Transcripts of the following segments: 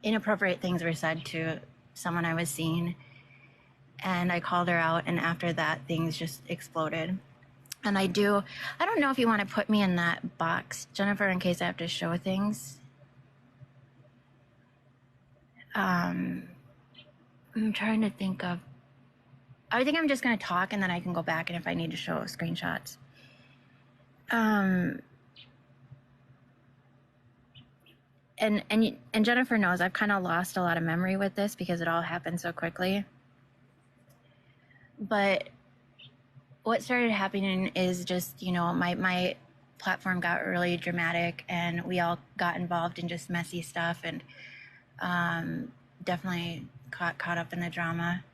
inappropriate things were said to someone I was seeing, and I called her out, and after that things just exploded. And I don't know if you want to put me in that box, Jennifer, in case I have to show things. I'm trying to think of, I think I'm just going to talk and then I can go back and if I need to show screenshots. And Jennifer knows I've kind of lost a lot of memory with this because it all happened so quickly. But what started happening is just, my platform got really dramatic and we all got involved in just messy stuff and definitely caught up in the drama.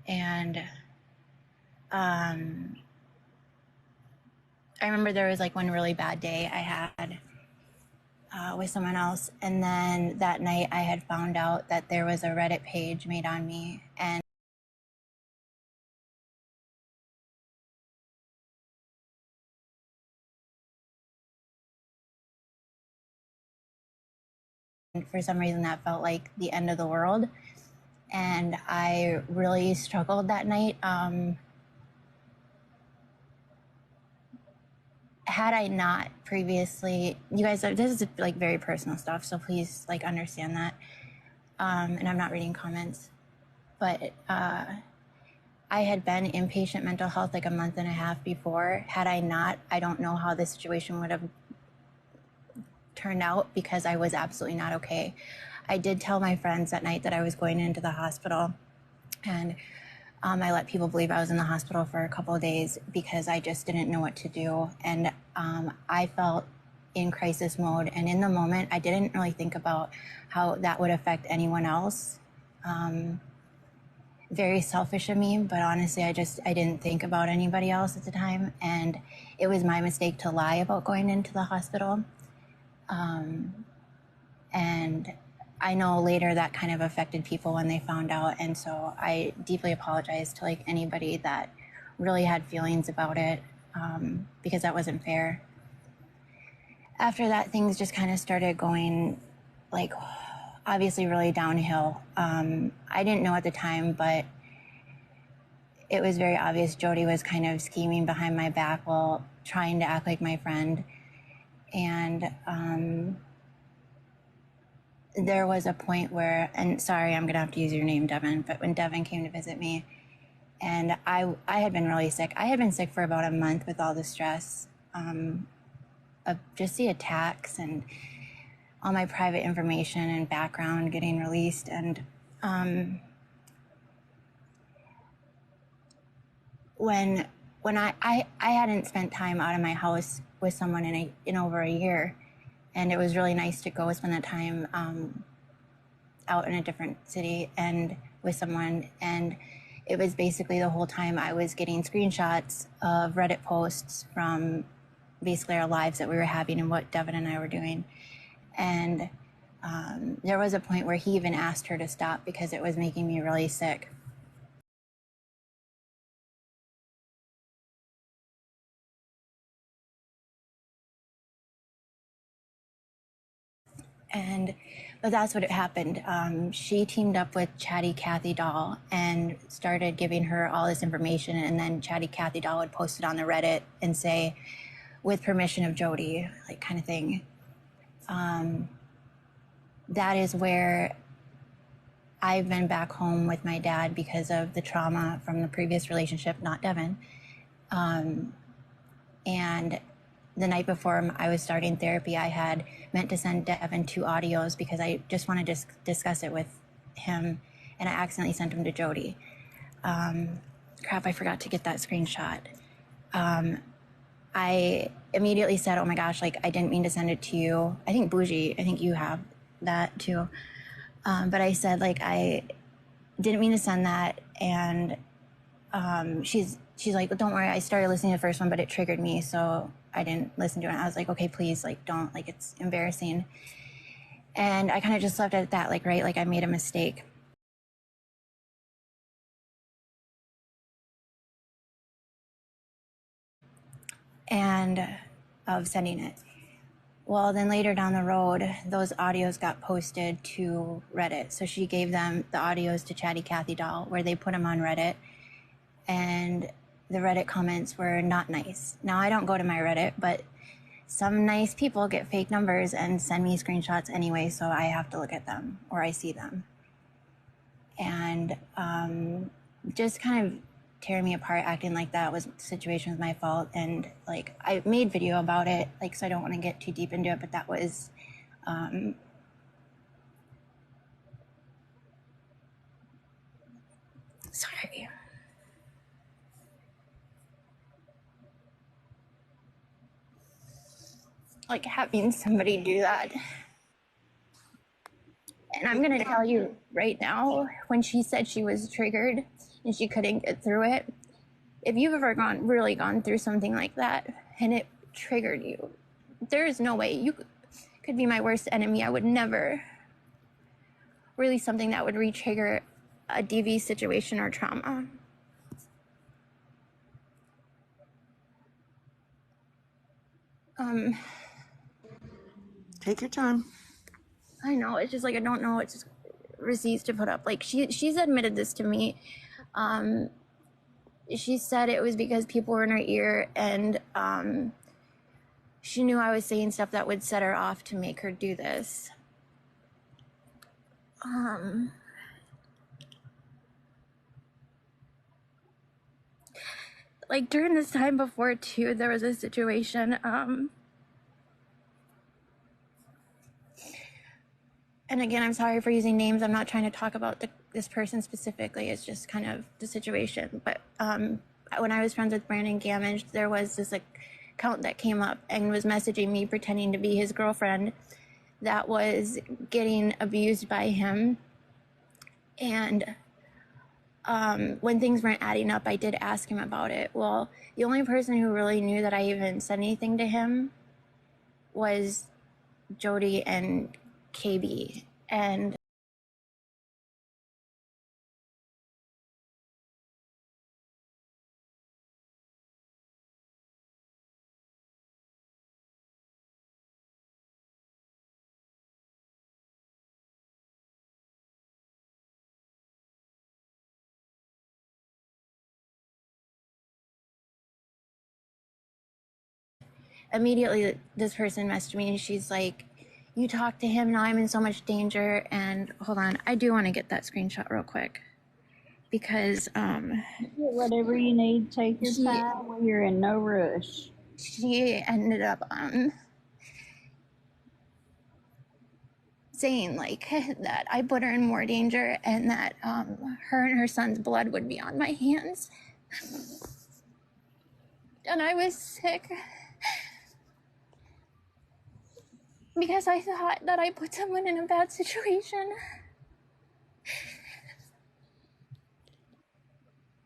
And I remember there was like one really bad day I had with someone else, and then that night I had found out that there was a Reddit page made on me, and for some reason that felt like the end of the world, and I really struggled that night. Had I not previously, you guys, this is like very personal stuff, so please like understand that. And I'm not reading comments, but I had been inpatient mental health like a month and a half before. Had I not, I don't know how this situation would have turned out because I was absolutely not okay. I did tell my friends that night that I was going into the hospital, and I let people believe I was in the hospital for a couple of days because I just didn't know what to do. And I felt in crisis mode. And in the moment, I didn't really think about how that would affect anyone else. Very selfish of me, but honestly, I didn't think about anybody else at the time. And it was my mistake to lie about going into the hospital. And I know later that kind of affected people when they found out. And so I deeply apologize to like anybody that really had feelings about it, because that wasn't fair. After that, things just kind of started going like obviously really downhill. I didn't know at the time, but it was very obvious Jody was kind of scheming behind my back while trying to act like my friend. And there was a point where, and sorry, I'm gonna have to use your name, Devin, but when Devin came to visit me, and I had been really sick. I had been sick for about a month with all the stress of just the attacks and all my private information and background getting released. And when I hadn't spent time out of my house with someone in over a year, and it was really nice to go spend that time out in a different city and with someone. And it was basically the whole time I was getting screenshots of Reddit posts from basically our lives that we were having and what Devin and I were doing. And there was a point where he even asked her to stop because it was making me really sick. But that's what it happened. She teamed up with Chatty Cathy Doll and started giving her all this information, and then Chatty Cathy Doll would post it on the Reddit and say, with permission of Jody, like kind of thing. That is where I've been back home with my dad because of the trauma from the previous relationship, not Devin. And the night before I was starting therapy, I had meant to send Devin 2 audios because I just wanted to discuss it with him, and I accidentally sent them to Jody. Crap, I forgot to get that screenshot. I immediately said, oh my gosh, like I didn't mean to send it to you. I think Bougie, I think you have that too. But I said like I didn't mean to send that, and she's like, don't worry, I started listening to the first one, but it triggered me, so I didn't listen to it. I was like, okay, please, like don't, like it's embarrassing. And I kind of just left it at that, like, right, like I made a mistake. And of sending it. Well, then later down the road, those audios got posted to Reddit. So she gave them the audios to Chatty Cathy Doll, where they put them on Reddit. And the Reddit comments were not nice. Now, I don't go to my Reddit, but some nice people get fake numbers and send me screenshots anyway, so I have to look at them or I see them. And just kind of tearing me apart, acting like that was the situation was my fault. And like, I made video about it, like, so I don't want to get too deep into it, but that was sorry. Like, having somebody do that. And I'm going to tell you right now, when she said she was triggered and she couldn't get through it, if you've ever really gone through something like that and it triggered you, there is no way you could be my worst enemy. I would never release something that would re-trigger a DV situation or trauma. Take your time. I know, it's just like, I don't know what receipts to put up. Like, she's admitted this to me. She said it was because people were in her ear, and she knew I was saying stuff that would set her off to make her do this. Like, during this time before too, there was a situation, and again, I'm sorry for using names. I'm not trying to talk about this person specifically. It's just kind of the situation. But when I was friends with Brandon Gamage, there was this account that came up and was messaging me pretending to be his girlfriend that was getting abused by him. And when things weren't adding up, I did ask him about it. Well, the only person who really knew that I even said anything to him was Jody and KB. And immediately this person messaged me and she's like, you talked to him, now I'm in so much danger. And hold on, I do want to get that screenshot real quick because whatever you need, take your time when you're in no rush. She ended up saying like that I put her in more danger and that her and her son's blood would be on my hands. And I was sick because I thought that I put someone in a bad situation.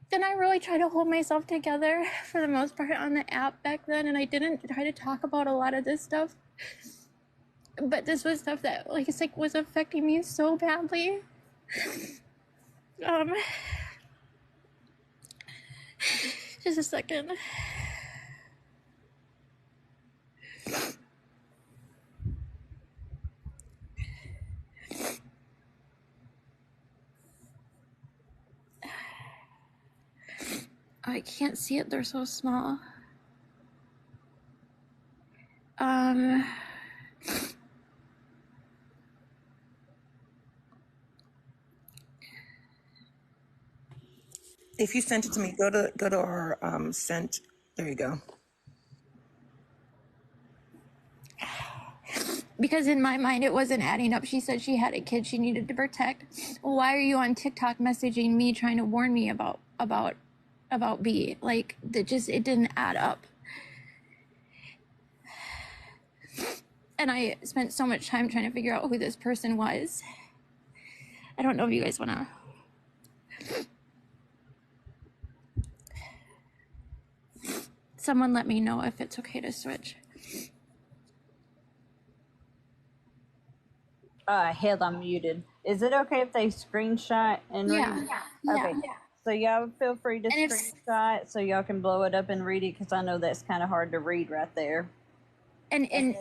Then I really tried to hold myself together for the most part on the app back then, and I didn't try to talk about a lot of this stuff. But this was stuff that was affecting me so badly. Just a second. I can't see it, they're so small. If you sent it to me, go to our sent. There you go. Because in my mind, it wasn't adding up. She said she had a kid she needed to protect. Why are you on TikTok messaging me trying to warn me about B? Like, it didn't add up. And I spent so much time trying to figure out who this person was. I don't know if you guys want to. Someone let me know if it's okay to switch. Hell, I'm muted. Is it okay if they screenshot and read? Okay. Yeah. So y'all feel free to screenshot so y'all can blow it up and read it, because I know that's kind of hard to read right there. And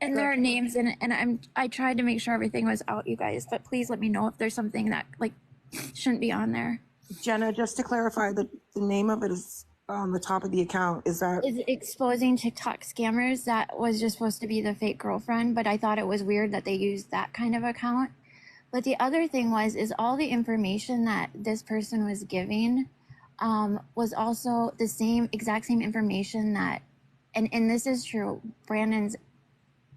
And there are names in it, and I tried to make sure everything was out, you guys, but please let me know if there's something that like shouldn't be on there. Jenna, just to clarify, the name of it is on the top of the account. Is exposing TikTok scammers? That was just supposed to be the fake girlfriend, but I thought it was weird that they used that kind of account. But the other thing is all the information that this person was giving was also the exact same information that, and this is true, Brandon's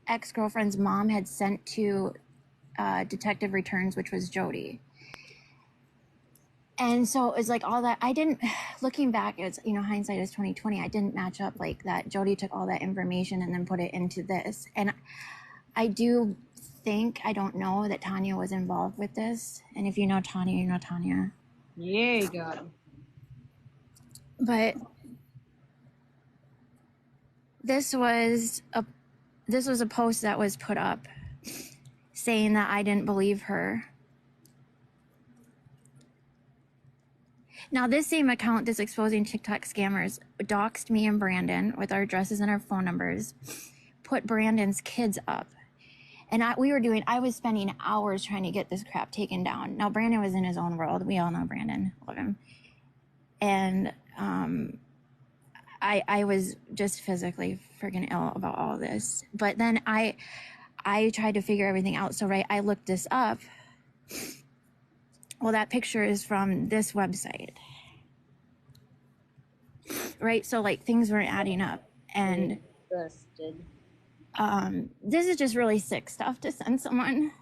ex-girlfriend's mom had sent to Detective Returns, which was Jody. And so it was like all that. I didn't, looking back, it's, hindsight is 2020. I didn't match up like that. Jody took all that information and then put it into this. And I do think, I don't know, that Tanya was involved with this. And if you know Tanya, you know Tanya. Yeah, you got him. But this was a post that was put up saying that I didn't believe her. Now, this same account, this exposing TikTok scammers, doxed me and Brandon with our addresses and our phone numbers, put Brandon's kids up. And I was spending hours trying to get this crap taken down. Now, Brandon was in his own world. We all know Brandon. Love him. And I was just physically freaking ill about all this. But then I tried to figure everything out. So, I looked this up. Well, that picture is from this website, right? So like things weren't adding up, and this is just really sick stuff to send someone.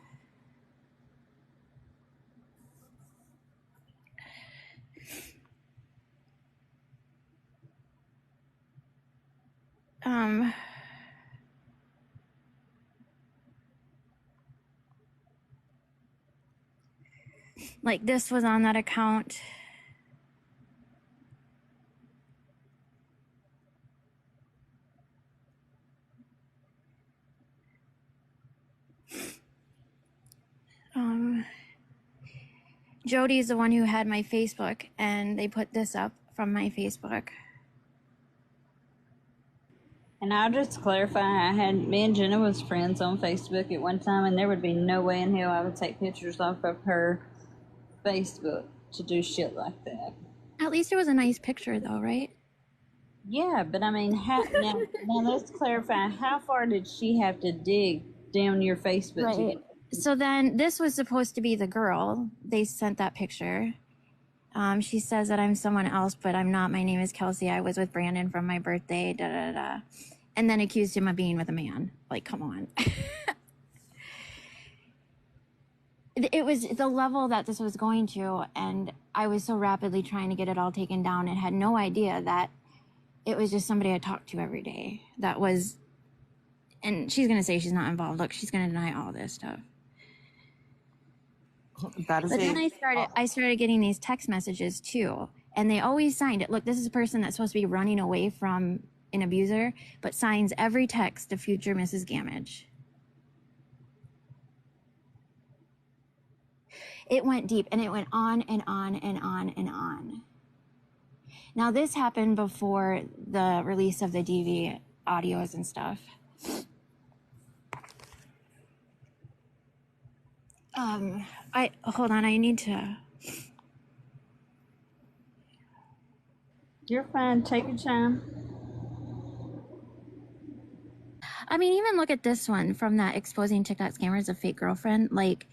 Like this was on that account. Jody's the one who had my Facebook, and they put this up from my Facebook. And I'll just clarify, me and Jenna was friends on Facebook at one time, and there would be no way in hell I would take pictures off of her Facebook to do shit like that. At least it was a nice picture though, right? Yeah, but I mean, now let's clarify, how far did she have to dig down your Facebook to get? So then this was supposed to be the girl. They sent that picture. She says that I'm someone else, but I'm not. My name is Kelsey. I was with Brandon from my birthday, da da da. And then accused him of being with a man. Like, come on. It was the level that this was going to, and I was so rapidly trying to get it all taken down and had no idea that it was just somebody I talked to every day. That was, and she's going to say she's not involved. Look, she's going to deny all this stuff. But then I started getting these text messages too, and they always signed it. Look, this is a person that's supposed to be running away from an abuser, but signs every text to future Mrs. Gamage. It went deep, and it went on and on and on and on. Now, this happened before the release of the DV audios and stuff. Hold on, I need to. You're fine, take your time. I mean, even look at this one from that exposing TikTok scammers, a fake girlfriend. Like,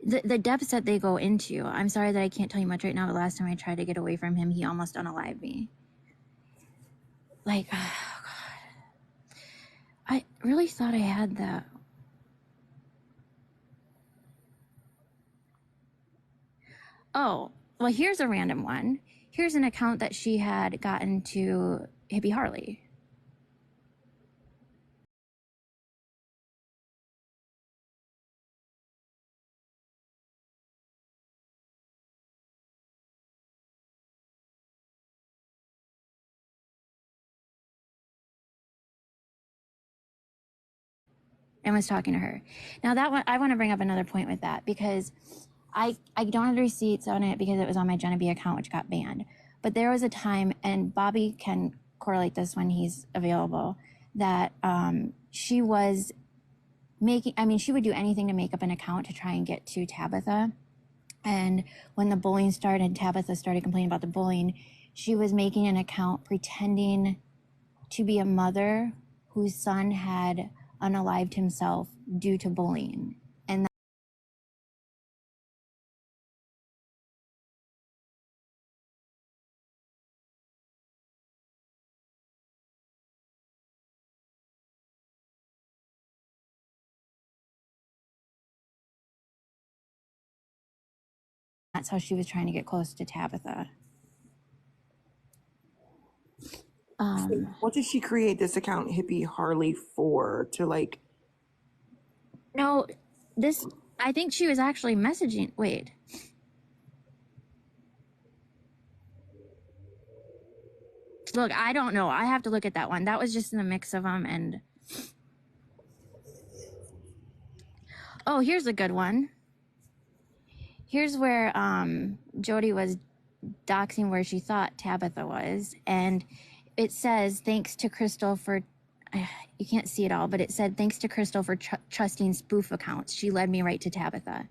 the depths that they go into. I'm sorry that I can't tell you much right now, but last time I tried to get away from him, he almost unalived me. Like, oh God. I really thought I had that. Oh, well, here's a random one. Here's an account that she had gotten to Hippie Harley. And was talking to her. Now that one, I want to bring up another point with that, because I don't have the receipts on it because it was on my Jenna B account, which got banned. But there was a time, and Bobby can correlate this when he's available, that she was she would do anything to make up an account to try and get to Tabitha. And when the bullying started, Tabitha started complaining about the bullying. She was making an account pretending to be a mother whose son had unalived himself due to bullying. And that's how she was trying to get close to Tabitha. What did she create this account, Hippie Harley, for? To like, No, I think she was actually messaging. Wait. Look, I don't know. I have to look at that one. That was just in the mix of them. And oh, here's a good one. Here's where Jody was doxing where she thought Tabitha was. And it says, thanks to Crystal for, you can't see it all, but it said, thanks to Crystal for trusting spoof accounts. She led me right to Tabitha.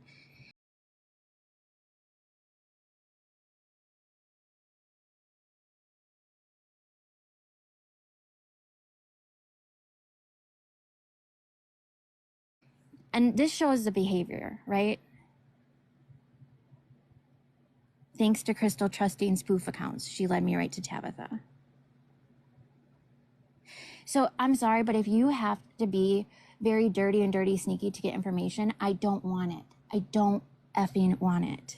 And this shows the behavior, right? Thanks to Crystal trusting spoof accounts. She led me right to Tabitha. So I'm sorry, but if you have to be very dirty and dirty sneaky to get information, I don't want it. I don't effing want it.